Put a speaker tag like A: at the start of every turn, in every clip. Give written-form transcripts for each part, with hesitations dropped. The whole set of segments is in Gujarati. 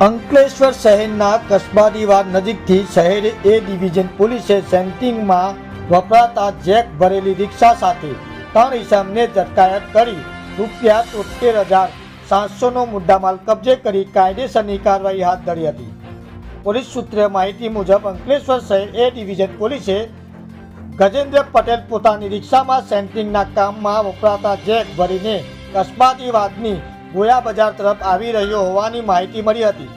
A: અંકલેશ્વર શહેરના કસ્બાદીવાડ નજીકથી શહેર એ ડિવિઝન પોલીસે સેન્ટિંગમાં વપરાતા જેક ભરેલી રિક્ષા સાથે 3 ઇસમને અટકાયત કરી ₹73,700નો મુદ્દામાલ કબજે કરી કાયદેસરની કાર્યવાહી હાથ ધરી હતી। પોલીસ સૂત્રે માહિતી મુજબ અંકલેશ્વર શહેર એ ડિવિઝન પોલીસે ગજેન્દ્ર પટેલ પોતાની રિક્ષામાં સેન્ટિંગના કામમાં વપરાતા જેક ભરીને કસ્બાદીવાડની ગોયા બજાર તરફ આવી રહ્યો હોવાની માહિતી મળી હતી।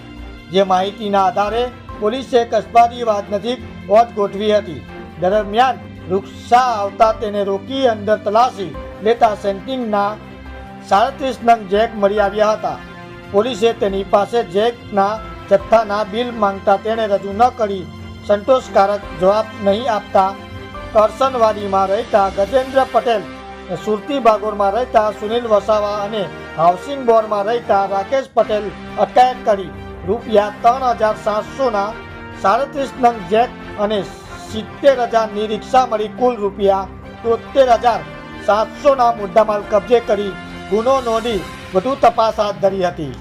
A: જે માહિતીના આધારે પોલીસે કસ્બાદીવાડ નજીક વોચ ગોઠવી હતી। દરમિયાન રિક્ષા આવતા તેને રોકી અંદર તલાશી લેતા સેન્ટિંગના 37 નંગ જેક મળી આવ્યા હતા। પોલીસે તેની પાસે જેકના જથ્થાના બિલ માંગતા તેણે રજૂ ન કરી સંતોષકારક જવાબ નહીં આપતા કરસનવાડીમાં રહેતા ગજેન્દ્ર પટેલ, સુરતી ભાગોળમાં રહેતા સુનિલ વસાવા અને હાઉસિંગ બોર્ડમાં રહેતા રાકેશ પટેલ અટકાયત કરી ₹3,700ના 37 નંગ જેક અને 70,000ની રિક્ષા મળી કુલ ₹73,700ના મુદ્દામાલ કબજે કરી ગુનો નોંધી વધુ તપાસ હાથ ધરી હતી।